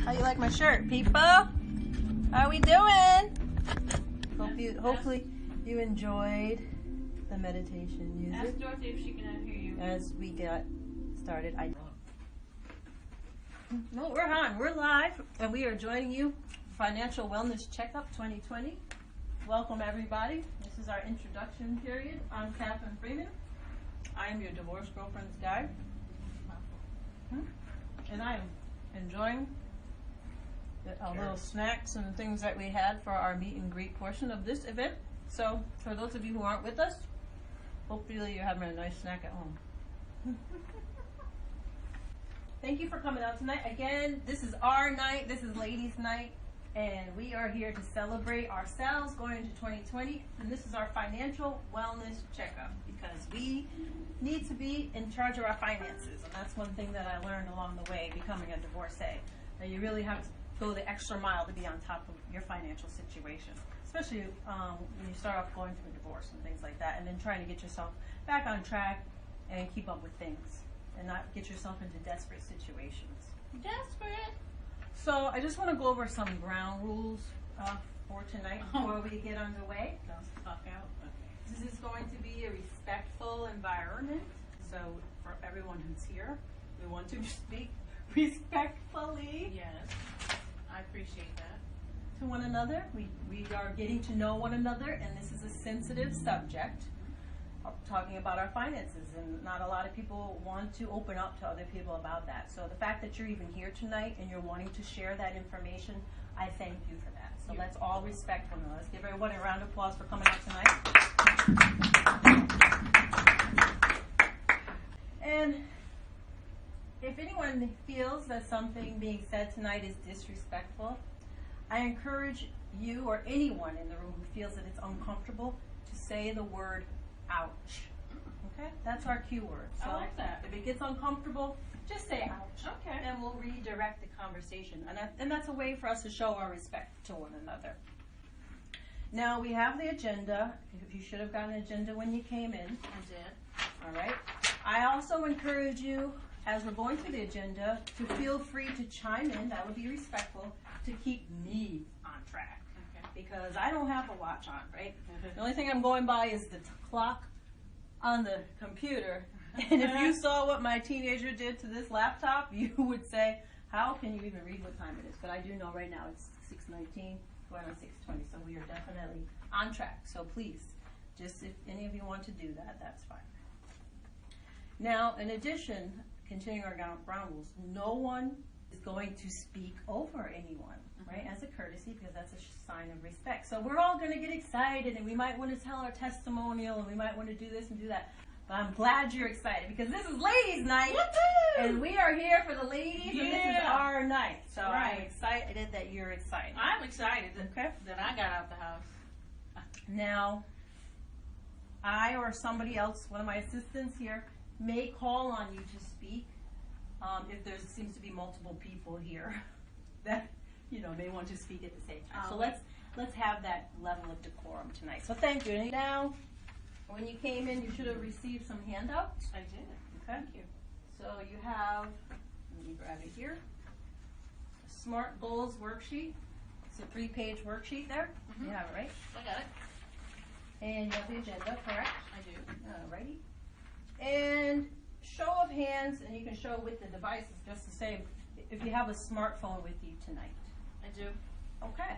How you like my shirt, people? How we doing? Hopefully you enjoyed the meditation music. Ask Dorothy if she can hear you. As we got started, no, we're on. We're live, and we are joining you Financial Wellness Checkup 2020. Welcome, everybody. This is our introduction period. I'm Catharine Freeman. I am your divorced girlfriend's guide. And I am enjoying the little snacks and things that we had for our meet and greet portion of this event. So, for those of you who aren't with us, hopefully you're having a nice snack at home. Thank you for coming out tonight. Again, this is our night. This is ladies' night. And we are here to celebrate ourselves going into 2020. And this is our financial wellness checkup because we need to be in charge of our finances. And that's one thing that I learned along the way becoming a divorcee. That you really have to go the extra mile to be on top of your financial situation. Especially when you start off going through a divorce and things like that. And then trying to get yourself back on track and keep up with things. And not get yourself into desperate situations. Desperate? So I just want to go over some ground rules for tonight before we get underway. Don't talk out. Okay. This is going to be a respectful environment. So for everyone who's here, we want to speak respectfully. Yes, I appreciate that. To one another. We are getting to know one another, and this is a sensitive subject. Talking about our finances, and not a lot of people want to open up to other people about that. So the fact that you're even here tonight and you're wanting to share that information, I thank you for that. So let's all respect one another. Let's give everyone a round of applause for coming out tonight. And if anyone feels that something being said tonight is disrespectful, I encourage you or anyone in the room who feels that it's uncomfortable to say the word ouch. Okay? That's our cue word. So I like that. If it gets uncomfortable, just say ouch. Okay. And we'll redirect the conversation. And that's a way for us to show our respect to one another. Now, we have the agenda. You should have gotten an agenda when you came in. I did. All right? I also encourage you, as we're going through the agenda, to feel free to chime in. That would be respectful, to keep me on track. Because I don't have a watch on, right? The only thing I'm going by is the clock on the computer. And if you saw what my teenager did to this laptop, you would say, how can you even read what time it is? But I do know right now it's 6:19, going on 6:20, so we are definitely on track. So please, just if any of you want to do that, that's fine. Now, in addition, continuing our ground rules, no one is going to speak over anyone. Right, as a courtesy, because that's a sign of respect. So we're all going to get excited, and we might want to tell our testimonial, and we might want to do this and do that. But I'm glad you're excited, because this is ladies' night, and we are here for the ladies, and this is our night. So I'm excited that you're excited. I'm excited that I got out the house. Now, I or somebody else, one of my assistants here, may call on you to speak if there seems to be multiple people here that may want to speak at the same time. So let's have that level of decorum tonight. So thank you. And now, when you came in, you should have received some handouts. I did. Okay. Thank you. So you have, let me grab it here, a Smart Goals worksheet. It's a 3-page worksheet there. Mm-hmm. You have it, right? I got it. And you have the agenda, correct? I do. Alrighty. And show of hands, and you can show with the devices just the same, if you have a smartphone with you tonight. I do. Okay,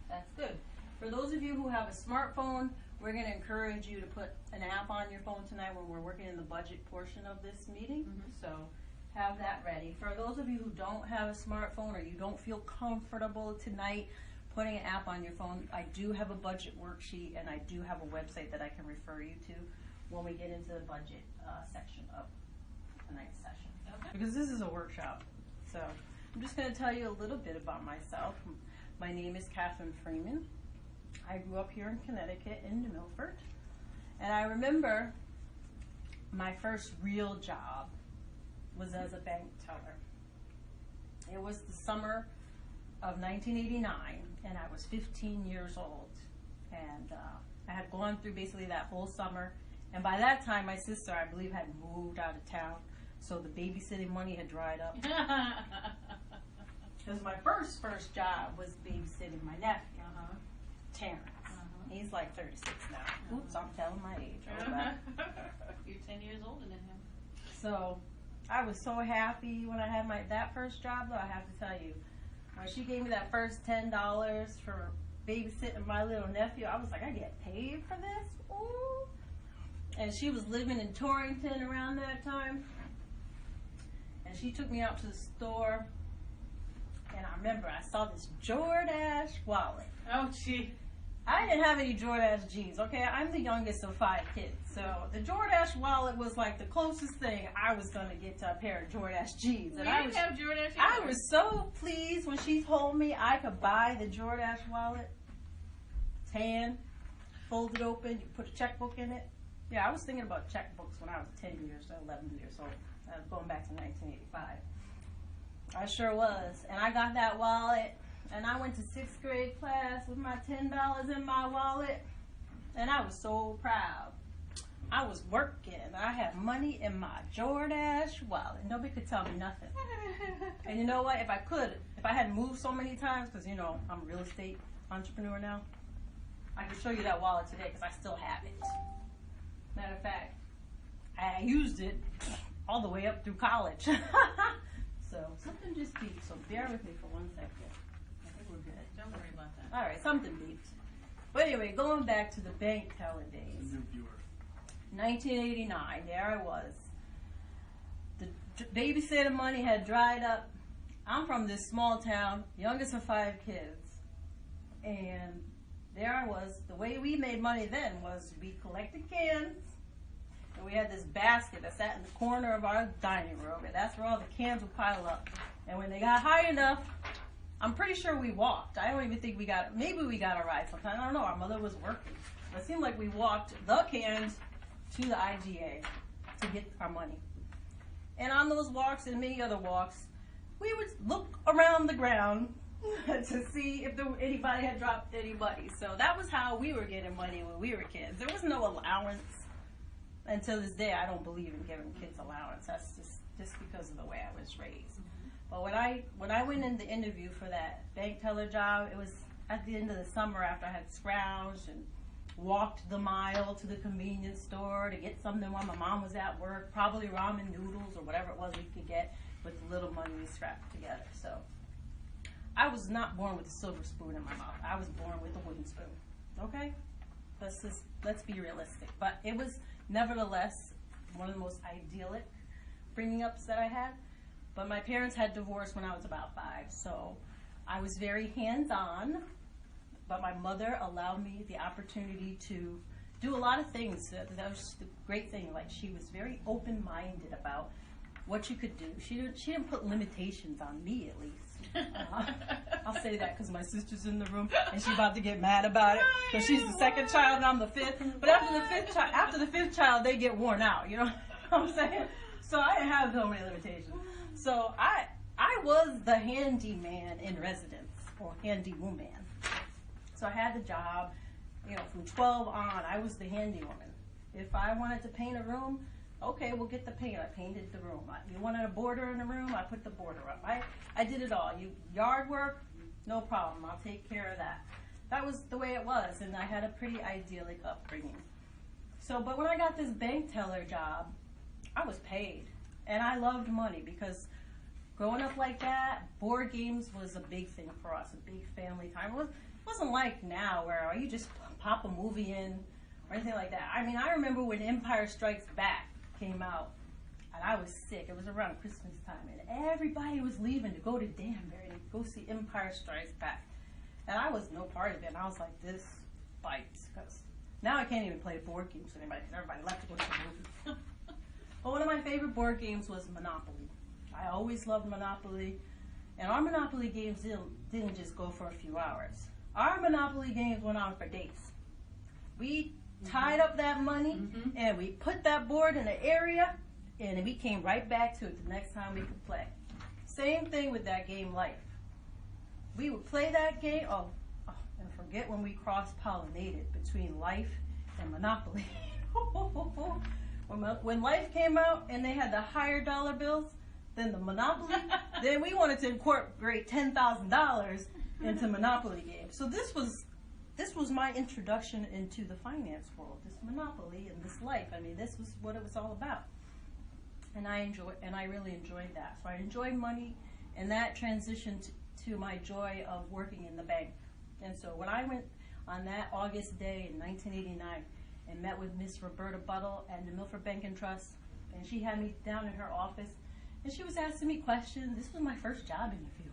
that's good. For those of you who have a smartphone, we're going to encourage you to put an app on your phone tonight when we're working in the budget portion of this meeting. Mm-hmm. So have that ready. For those of you who don't have a smartphone or you don't feel comfortable tonight putting an app on your phone, I do have a budget worksheet, and I do have a website that I can refer you to when we get into the budget section of tonight's session. Okay. Because this is a workshop. So I'm just going to tell you a little bit about myself. My name is Catharine Freeman. I grew up here in Connecticut in New Milford. And I remember my first real job was as a bank teller. It was the summer of 1989, and I was 15 years old. And I had gone through basically that whole summer. And by that time, my sister, I believe, had moved out of town. So the babysitting money had dried up. Because my first job was babysitting my nephew, Terrence. He's like 36 now. Oops, I'm telling my age. You're 10 years older than him. So I was so happy when I had that first job, though, I have to tell you. When she gave me that first $10 for babysitting my little nephew, I was like, I get paid for this? Ooh. And she was living in Torrington around that time. And she took me out to the store. And I remember I saw this Jordache wallet. Oh, gee. I didn't have any Jordache jeans, okay? I'm the youngest of 5 kids. So the Jordache wallet was like the closest thing I was going to get to a pair of Jordache jeans. And You didn't have Jordache I was so pleased when she told me I could buy the Jordache wallet. Tan, fold it open, you put a checkbook in it. Yeah, I was thinking about checkbooks when I was 10 years old, 11 years old. I was going back to 1985. I sure was. And I got that wallet, and I went to 6th grade class with my $10 in my wallet, and I was so proud. I was working. I had money in my Jordache wallet. Nobody could tell me nothing. And you know what? If I hadn't moved so many times, because, you know, I'm a real estate entrepreneur now, I can show you that wallet today because I still have it. Matter of fact, I used it all the way up through college. So something just beeped, so bear with me for 1 second. I think we're good. Don't worry about that. All right, something beeped. But anyway, going back to the bank teller days. New viewer. 1989, there I was. The babysitter money had dried up. I'm from this small town, youngest of 5 kids. And there I was. The way we made money then was we collected cans. And we had this basket that sat in the corner of our dining room, and that's where all the cans would pile up. And when they got high enough, I'm pretty sure we walked. I don't even think maybe we got a ride sometime. I don't know. Our mother was working. But it seemed like we walked the cans to the IGA to get our money. And on those walks and many other walks, we would look around the ground to see if anybody had dropped any money. So that was how we were getting money when we were kids. There was no allowance. Until this day, I don't believe in giving kids allowance. That's just because of the way I was raised. But when I went in the interview for that bank teller job, it was at the end of the summer after I had scrounged and walked the mile to the convenience store to get something while my mom was at work, probably ramen noodles or whatever it was we could get with the little money we scrapped together. So I was not born with a silver spoon in my mouth. I was born with a wooden spoon. Okay? Let's be realistic. But it was nevertheless one of the most idyllic bringing ups that I had. But my parents had divorced when I was about 5, so I was very hands-on. But my mother allowed me the opportunity to do a lot of things. That was the great thing. Like, she was very open-minded about what you could do. She didn't put limitations on me, at least. I'll say that because my sister's in the room and she's about to get mad about it because she's the second child and I'm the 5th. But after the fifth child, they get worn out. You know what I'm saying? So I didn't have so many limitations. So I was the handyman in residence, or handy woman. So I had the job. You know, from 12 on, I was the handy woman. If I wanted to paint a room, okay, we'll get the paint. I painted the room. You wanted a border in the room, I put the border up. I did it all. Yard work, no problem. I'll take care of that. That was the way it was, and I had a pretty idyllic upbringing. So, but when I got this bank teller job, I was paid. And I loved money because growing up like that, board games was a big thing for us, a big family time. It wasn't like now where you just pop a movie in or anything like that. I mean, I remember when Empire Strikes Back came out, and I was sick. It was around Christmas time, and everybody was leaving to go to Danbury to go see Empire Strikes Back. And I was no part of it, and I was like, this bites. Because now I can't even play board games with anybody because everybody left to go to the movie. But one of my favorite board games was Monopoly. I always loved Monopoly. And our Monopoly games didn't just go for a few hours. Our Monopoly games went on for days. We tied up that money, and we put that board in an area, and we came right back to it the next time we could play. Same thing with that game, Life. We would play that game, and forget when we cross-pollinated between Life and Monopoly. When Life came out and they had the higher dollar bills, than the Monopoly. Then we wanted to incorporate $10,000 into Monopoly games. So this was my introduction into the finance world, this Monopoly and this life. I mean, this was what it was all about. And I really enjoyed that. So I enjoyed money, and that transitioned to my joy of working in the bank. And so when I went on that August day in 1989 and met with Miss Roberta Buttle at the Milford Bank and Trust, and she had me down in her office, and she was asking me questions. This was my first job interview.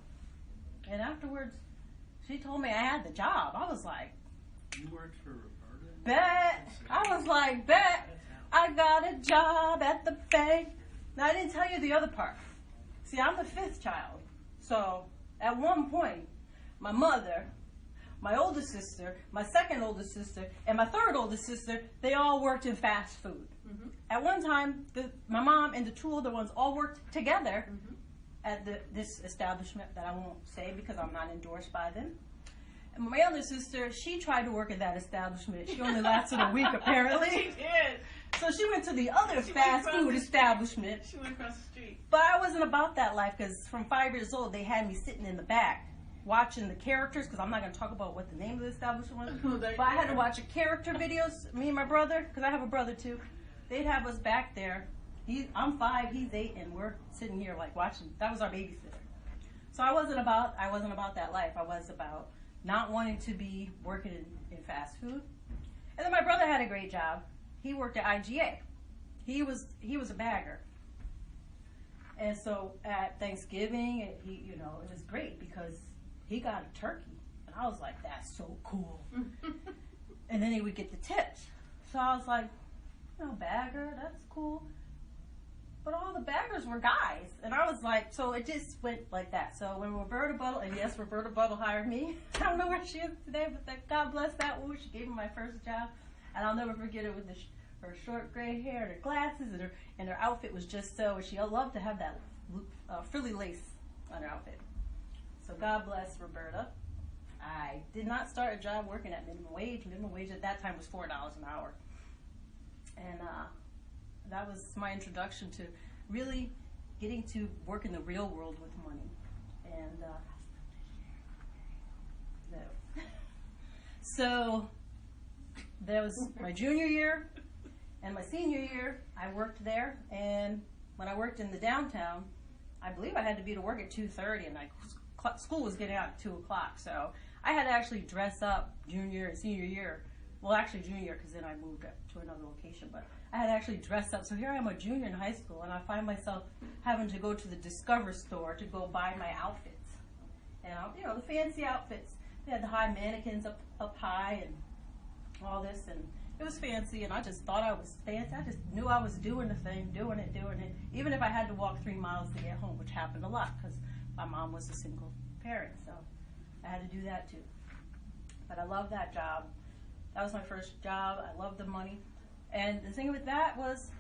And afterwards, she told me I had the job. I was like, You worked for Roberta? bet. I was like, bet. I got a job at the bank. Now, I didn't tell you the other part. See, I'm the fifth child. So, at one point, my mother, my older sister, my second oldest sister, and my third oldest sister, they all worked in fast food. Mm-hmm. At one time, my mom and the two older ones all worked together at this establishment that I won't say because I'm not endorsed by them. And my other sister, she tried to work at that establishment. She only lasted a week, apparently. She did. So she went to the other fast food establishment. She went across the street. But I wasn't about that life because from 5 years old, they had me sitting in the back watching the characters, because I'm not going to talk about what the name of the establishment was. But I had to watch the character videos, me and my brother, because I have a brother too. They'd have us back there. I'm 5, he's 8, and we're sitting here like watching. That was our babysitter. So I wasn't about that life. I was about not wanting to be working in fast food. And then my brother had a great job. He worked at IGA. He was a bagger. And so at Thanksgiving, it was great because he got a turkey. And I was like, that's so cool. And then he would get the tips. So I was like, bagger, that's cool. But all the baggers were guys. And I was like, so it just went like that. So when Roberta Buttle, and yes, Roberta Buttle hired me. I don't know where she is today, but God bless that woman. She gave me my first job. And I'll never forget it with her short gray hair and her glasses, and her outfit was just so. She loved to have that frilly lace on her outfit. So God bless Roberta. I did not start a job working at minimum wage. Minimum wage at that time was $4 an hour. And that was my introduction to really getting to work in the real world with money. And no. So that was my junior year and my senior year. I worked there, and when I worked in the downtown, I believe I had to be to work at 2:30, and school was getting out at 2 o'clock. So I had to actually dress up junior and senior year. Well, actually junior, because then I moved up to another location, but I had to actually dress up. So here I am, a junior in high school, and I find myself having to go to the Discover store to go buy my outfits. And the fancy outfits. They had the high mannequins up high and all this, and it was fancy, and I just thought I was fancy. I just knew I was doing the thing, doing it. Even if I had to walk 3 miles to get home, which happened a lot because my mom was a single parent, so I had to do that too. But I loved that job. That was my first job. I loved the money. And the thing with that was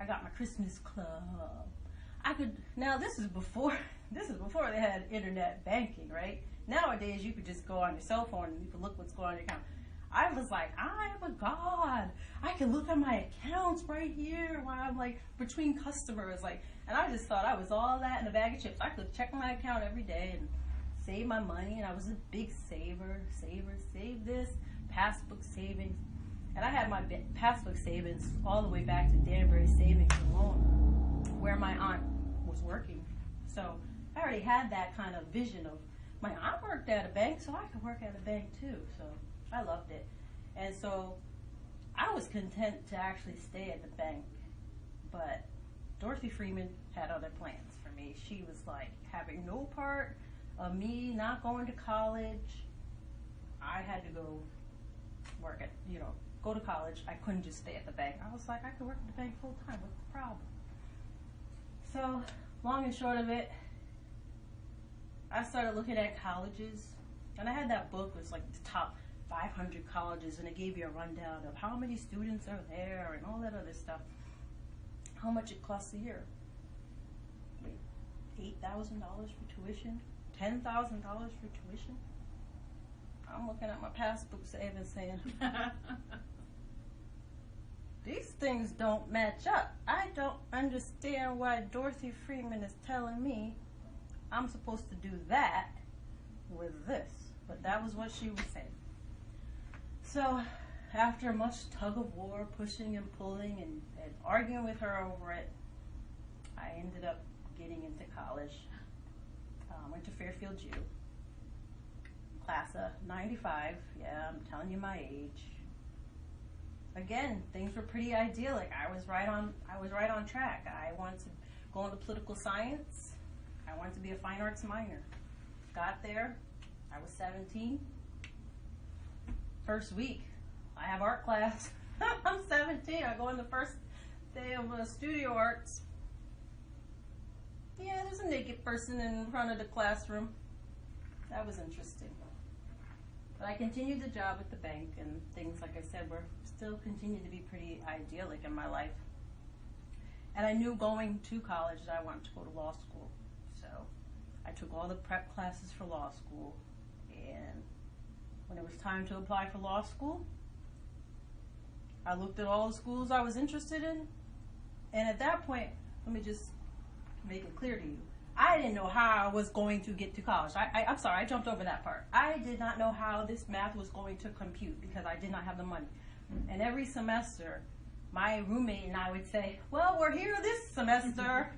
I got my Christmas club. Now this is before they had internet banking, right? Nowadays you could just go on your cell phone and you could look what's going on in your account. I was like, I am a god. I can look at my accounts right here while I'm like between customers, and I just thought I was all that in a bag of chips. I could check my account every day and save my money, and I was a big saver, save this, passbook savings. And I had my passbook savings all the way back to Danbury Savings and Loan, where my aunt was working. So I already had that kind of vision of my aunt worked at a bank, so I could work at a bank too. So I loved it. And so I was content to actually stay at the bank. But Dorothy Freeman had other plans for me. She was like having no part of me not going to college. I had to go work at, go to college. I couldn't just stay at the bank. I was like, I could work at the bank full time. What's the problem? So long and short of it, I started looking at colleges. And I had that book. It was like the top 500 colleges, and it gave you a rundown of how many students are there and all that other stuff. How much it costs a year. $8,000 for tuition? $10,000 for tuition? I'm looking at my passbook savings saying, these things don't match up. I don't understand why Dorothy Freeman is telling me I'm supposed to do that with this. But that was what she was saying. So after much tug of war, pushing and pulling and arguing with her over it, I ended up getting into college. Went to Fairfield U. Class of 95. Yeah, I'm telling you my age. Again, things were pretty idyllic. I was right on track. I wanted to go into political science. I wanted to be a fine arts minor. Got there. I was 17. First week, I have art class. I'm 17. I go in the first day of studio arts. Yeah, there's a naked person in front of the classroom. That was interesting. But I continued the job at the bank, and things, like I said, were still continued to be pretty idyllic in my life. And I knew going to college that I wanted to go to law school. So I took all the prep classes for law school, and when it was time to apply for law school, I looked at all the schools I was interested in, and at that point, let me just make it clear to you, I didn't know how I was going to get to college. I'm sorry, I jumped over that part. I did not know how this math was going to compute because I did not have the money. And every semester, my roommate and I would say, well, we're here this semester.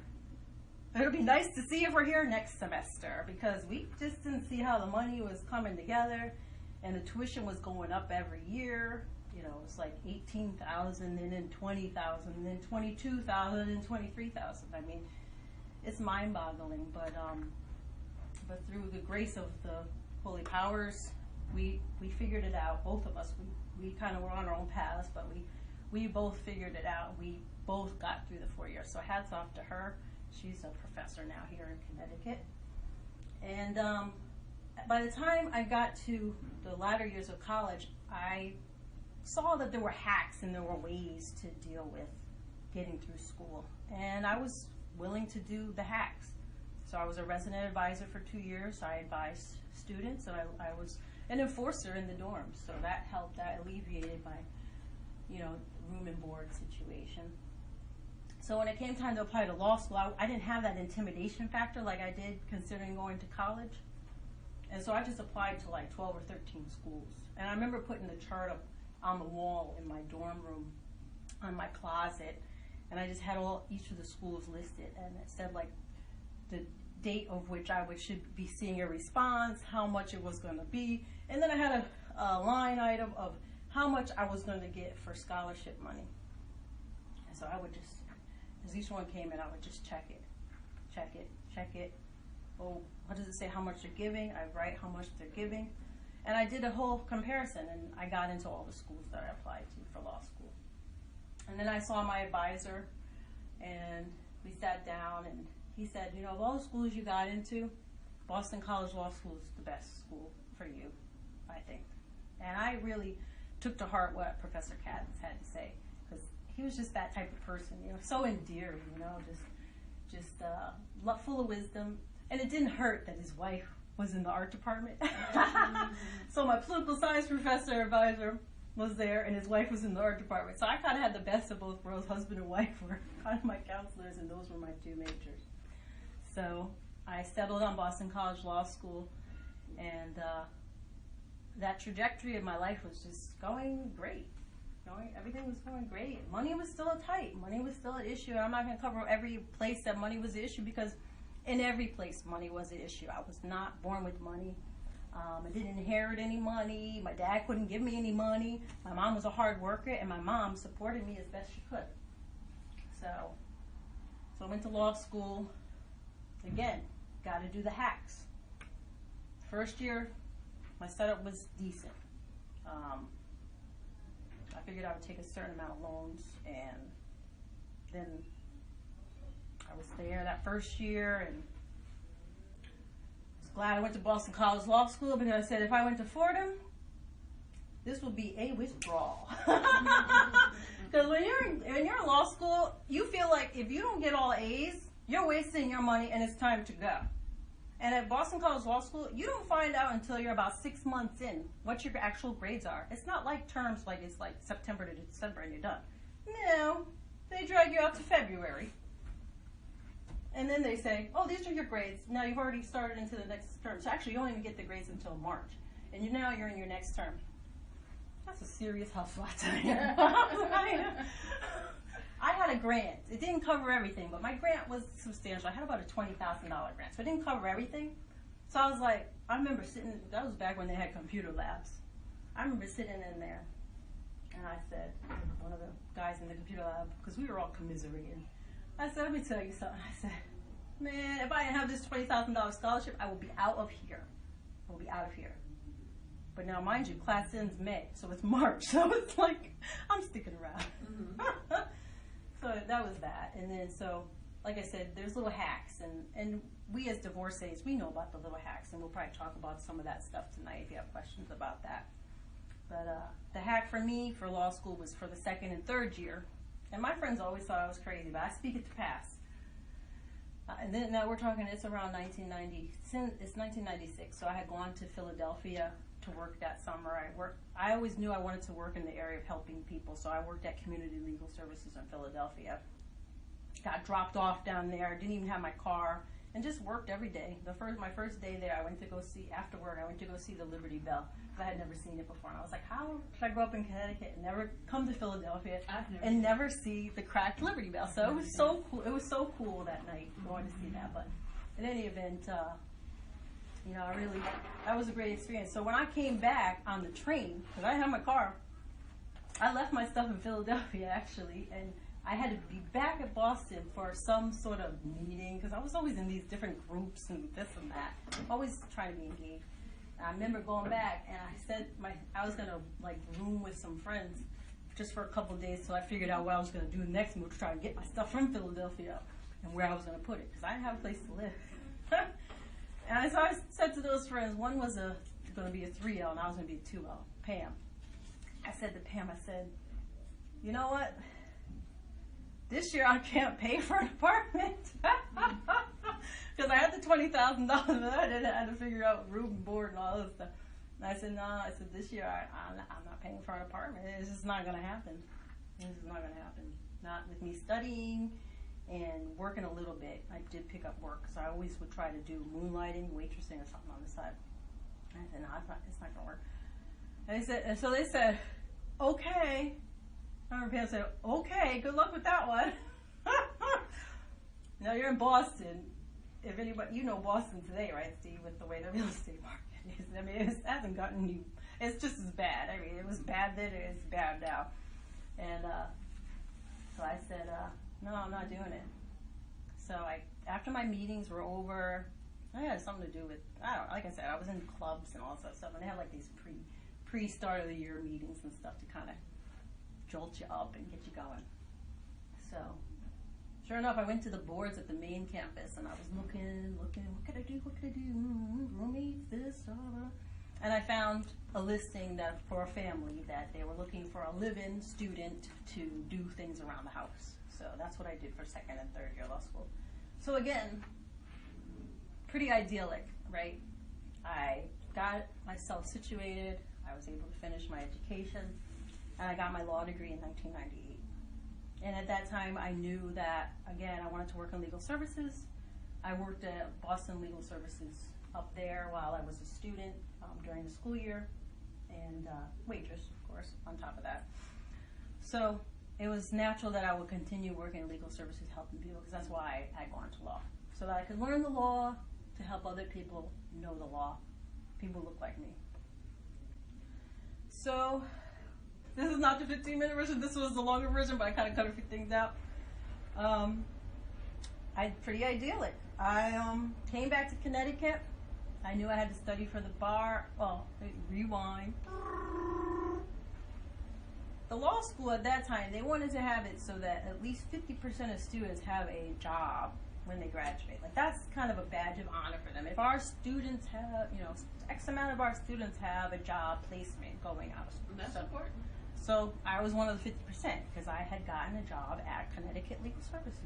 It'll be nice to see if we're here next semester, because we just didn't see how the money was coming together, and the tuition was going up every year. You know, it's like 18,000 and then 20,000 and then 22,000 and 23,000. I mean, it's mind-boggling, but through the grace of the holy powers, we figured it out. Both of us, we kind of were on our own paths, but we both figured it out. We both got through the 4 years. So hats off to her. She's a professor now here in Connecticut. And by the time I got to the latter years of college, I saw that there were hacks and there were ways to deal with getting through school. And I was willing to do the hacks. So I was a resident advisor for 2 years. I advised students, and I was an enforcer in the dorms. So that helped, that alleviated my, room and board situation. So when it came time to apply to law school, I didn't have that intimidation factor like I did considering going to college. And so I just applied to like 12 or 13 schools. And I remember putting the chart up on the wall in my dorm room, on my closet, and I just had each of the schools listed, and it said like the date of which I should be seeing a response, how much it was going to be, and then I had a line item of how much I was going to get for scholarship money. And so I would just, as each one came in, I would just check it. Oh, what does it say how much they're giving? I write how much they're giving. And I did a whole comparison, and I got into all the schools that I applied to for law school. And then I saw my advisor, and we sat down, and he said, of all the schools you got into, Boston College Law School is the best school for you, I think. And I really took to heart what Professor Katz had to say, because he was just that type of person, so endearing, just full of wisdom. And it didn't hurt that his wife was in the art department. So my political science professor advisor was there, and his wife was in the art department. So I kind of had the best of both worlds. Husband and wife were kind of my counselors, and those were my two majors. So I settled on Boston College Law School, and that trajectory of my life was just going great. Everything was going great. Money was still tight. Money was still an issue. And I'm not going to cover every place that money was an issue, because in every place money was an issue. I was not born with money. I didn't inherit any money. My dad couldn't give me any money. My mom was a hard worker, and my mom supported me as best she could. So I went to law school. Again, got to do the hacks. First year, my setup was decent. I figured I would take a certain amount of loans, and then I was there that first year, and I was glad I went to Boston College Law School, because I said if I went to Fordham, this would be a withdrawal. Because when you're in law school, you feel like if you don't get all A's, you're wasting your money and it's time to go. And at Boston College Law School, you don't find out until you're about 6 months in what your actual grades are. It's not like terms like it's like September to December and you're done. No, they drag you out to February. And then they say, oh, these are your grades. Now you've already started into the next term. So actually, you don't even get the grades until March. And now you're in your next term. That's a serious hustle, I tell you. I had a grant. It didn't cover everything, but my grant was substantial. I had about a $20,000 grant, so it didn't cover everything. So I was like, I remember sitting, that was back when they had computer labs. I remember sitting in there, and I said, one of the guys in the computer lab, because we were all commiserating, I said, let me tell you something. I said, man, if I didn't have this $20,000 scholarship, I will be out of here. I will be out of here. But now, mind you, class ends May, so it's March. So it's like, I'm sticking around. Mm-hmm. So that was that. And then, so, like I said, there's little hacks. And we as divorcees, we know about the little hacks. And we'll probably talk about some of that stuff tonight if you have questions about that. But the hack for me for law school was for the second and third year. And my friends always thought I was crazy, but I speak it to pass. And then now we're talking, it's around 1990, it's 1996. So I had gone to Philadelphia to work that summer. I always knew I wanted to work in the area of helping people, so I worked at Community Legal Services in Philadelphia. Got dropped off down there, didn't even have my car, and just worked every day. My first day there, I went to go see, after work, I went to go see the Liberty Bell, because I had never seen it before. And I was like, how should I grow up in Connecticut and never come to Philadelphia and never see the cracked Liberty Bell? So it was so cool. It was so cool that night going to see that. But in any event, you know, that was a great experience. So when I came back on the train, because I didn't have my car, I left my stuff in Philadelphia, actually, and I had to be back at Boston for some sort of meeting, because I was always in these different groups and this and that, always trying to be engaged. And I remember going back, and I said I was going to, like, room with some friends just for a couple of days, so I figured out what I was going to do next move to try to get my stuff from Philadelphia and where I was going to put it, because I didn't have a place to live. And so I said to those friends, one was going to be a 3L, and I was going to be a 2L, Pam. I said to Pam, I said, you know what? This year I can't pay for an apartment. Because I had the $20,000, but I had to figure out room and board and all this stuff. And I said, no, this year I'm not paying for an apartment. It's just not going to happen. This is not going to happen. Not with me studying and working a little bit. I did pick up work, so I always would try to do moonlighting, waitressing, or something on the side. And I said, no, it's not going to work. And so they said, okay. I remember Pam said, okay, good luck with that one. Now you're in Boston. If anybody, you know Boston today, right, Steve, with the way the real estate market is. I mean, it hasn't gotten you, it's just as bad. I mean, it was bad then, it's bad now. And so I said, no, I'm not doing it. So after my meetings were over, I had something to do with, I don't know, like I said, I was in clubs and all that stuff, and they have like these pre-start of the year meetings and stuff to kind of jolt you up and get you going. So, sure enough, I went to the boards at the main campus, and I was looking, what could I do, roommates, this, blah, blah. And I found a listing that for a family that they were looking for a live-in student to do things around the house. So that's what I did for second and third year law school. So again, pretty idyllic, right? I got myself situated, I was able to finish my education, and I got my law degree in 1998. And at that time, I knew that, again, I wanted to work in legal services. I worked at Boston Legal Services up there while I was a student during the school year, and waitress, of course, on top of that. So it was natural that I would continue working in legal services, helping people, because that's why I had gone to law. So that I could learn the law to help other people know the law. People look like me. So this is not the 15-minute version. This was the longer version, but I kind of cut a few things out. Pretty idyllic. I came back to Connecticut. I knew I had to study for the bar. Well, rewind. The law school at that time, they wanted to have it so that at least 50% of students have a job when they graduate. Like, that's kind of a badge of honor for them. If our students have, you know, X amount of our students have a job placement going out of school. That's important. So I was one of the 50% because I had gotten a job at Connecticut Legal Services.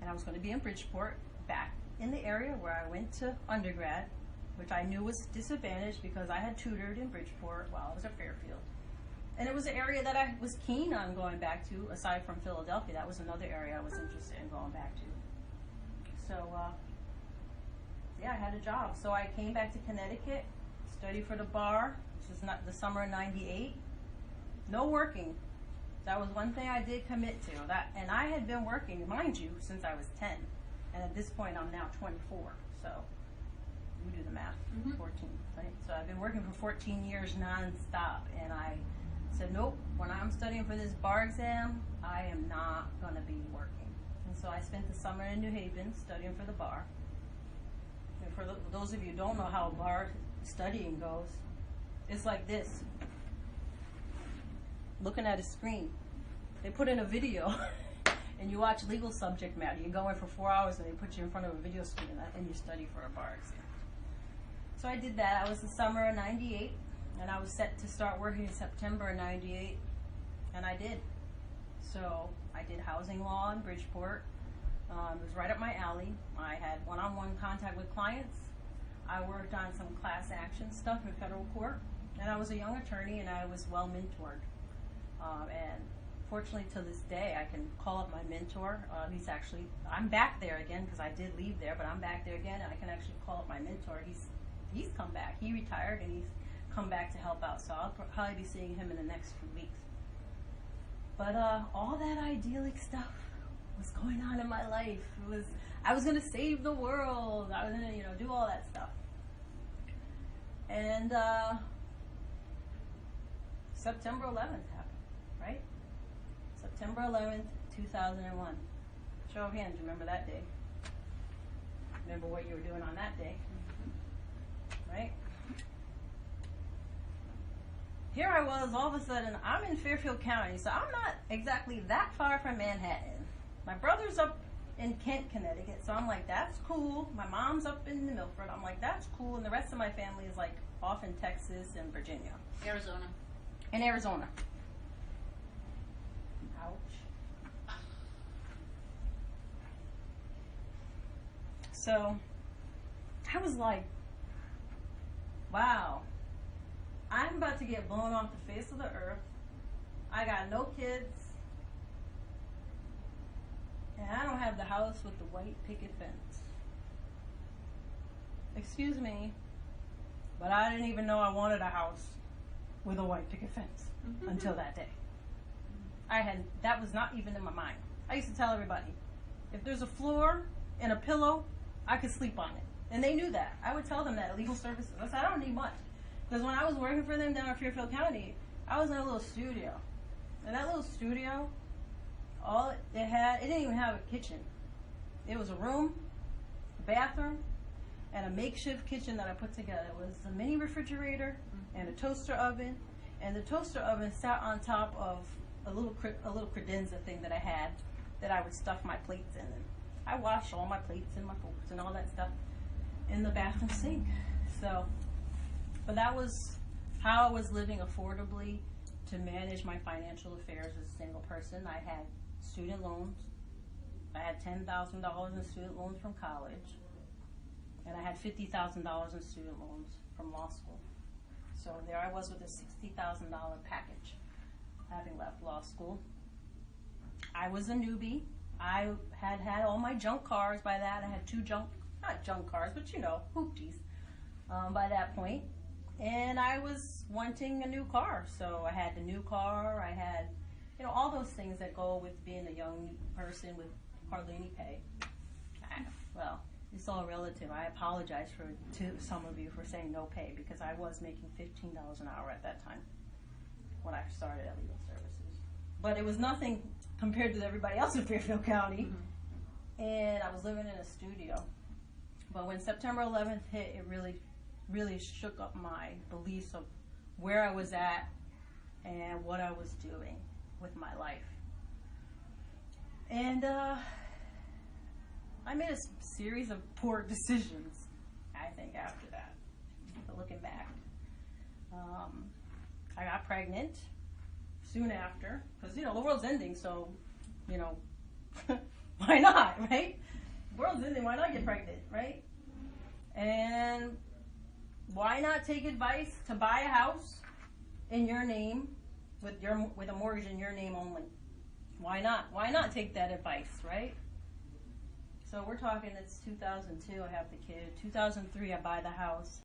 And I was going to be in Bridgeport, back in the area where I went to undergrad, which I knew was disadvantaged because I had tutored in Bridgeport while I was at Fairfield. And it was an area that I was keen on going back to, aside from Philadelphia. That was another area I was interested in going back to. So, yeah, I had a job. So I came back to Connecticut, studied for the bar. This is not the summer of '98. No working. That was one thing I did commit to. And I had been working, mind you, since I was 10. And at this point, I'm now 24. So you do the math. 14, right? So I've been working for 14 years nonstop. And I said, nope, when I'm studying for this bar exam, I am not going to be working. And so I spent the summer in New Haven studying for the bar. And for those of you who don't know how bar studying goes, it's like this. Looking at a screen. They put in a video and you watch legal subject matter. You go in for 4 hours and they put you in front of a video screen and you study for a bar exam. So I did that. I was the summer of '98 and I was set to start working in September of '98, and I did. So I did housing law in Bridgeport. It was right up my alley. I had one-on-one contact with clients. I worked on some class action stuff in federal court, and I was a young attorney and I was well mentored. And fortunately to this day, I can call up my mentor. I'm back there again because I did leave there, but I'm back there again and I can actually call up my mentor. He's come back. He retired and he's come back to help out. So I'll probably be seeing him in the next few weeks. But all that idyllic stuff was going on in my life. I was going to save the world. I was going to, do all that stuff. And September 11th happened, right? September 11th, 2001. Show of hands, remember that day? Remember what you were doing on that day, right? Here I was, all of a sudden, I'm in Fairfield County, so I'm not exactly that far from Manhattan. My brother's up in Kent, Connecticut, so I'm like, that's cool. My mom's up in Milford. I'm like, that's cool. And the rest of my family is like off in Texas and Virginia. Arizona. In Arizona. Ouch. So I was like, wow, I'm about to get blown off the face of the earth. I got no kids. And I don't have the house with the white picket fence. Excuse me, but I didn't even know I wanted a house with a white picket fence until that day. That was not even in my mind. I used to tell everybody, if there's a floor and a pillow, I could sleep on it. And they knew that. I would tell them that at legal services. I said, I don't need much. Because when I was working for them down in Fairfield County, I was in a little studio. And that little studio, it didn't even have a kitchen. It was a room, a bathroom, and a makeshift kitchen that I put together. It was a mini refrigerator and a toaster oven, and the toaster oven sat on top of a little credenza thing that I had that I would stuff my plates in. And I washed all my plates and my forks and all that stuff in the bathroom sink. But that was how I was living affordably to manage my financial affairs as a single person. I had student loans. I had $10,000 in student loans from college. And I had $50,000 in student loans from law school. So there I was with a $60,000 package, having left law school. I was a newbie. I had all my junk cars by that. I had not junk cars, but hoopties by that point. And I was wanting a new car. So I had the new car. I had, all those things that go with being a young person with hardly any pay. Well, it's all relative. I apologize to some of you for saying no pay, because I was making $15 an hour at that time when I started at Legal Services. But it was nothing compared to everybody else in Fairfield County. And I was living in a studio. But when September 11th hit, it really shook up my beliefs of where I was at and what I was doing with my life. And I made a series of poor decisions, I think, after that, looking back. I got pregnant soon after, because, the world's ending, so, why not, right? The world's ending, why not get pregnant, right? And why not take advice to buy a house in your name with a mortgage in your name only. Why not? Why not take that advice, right? So we're talking, it's 2002, I have the kid. 2003, I buy the house.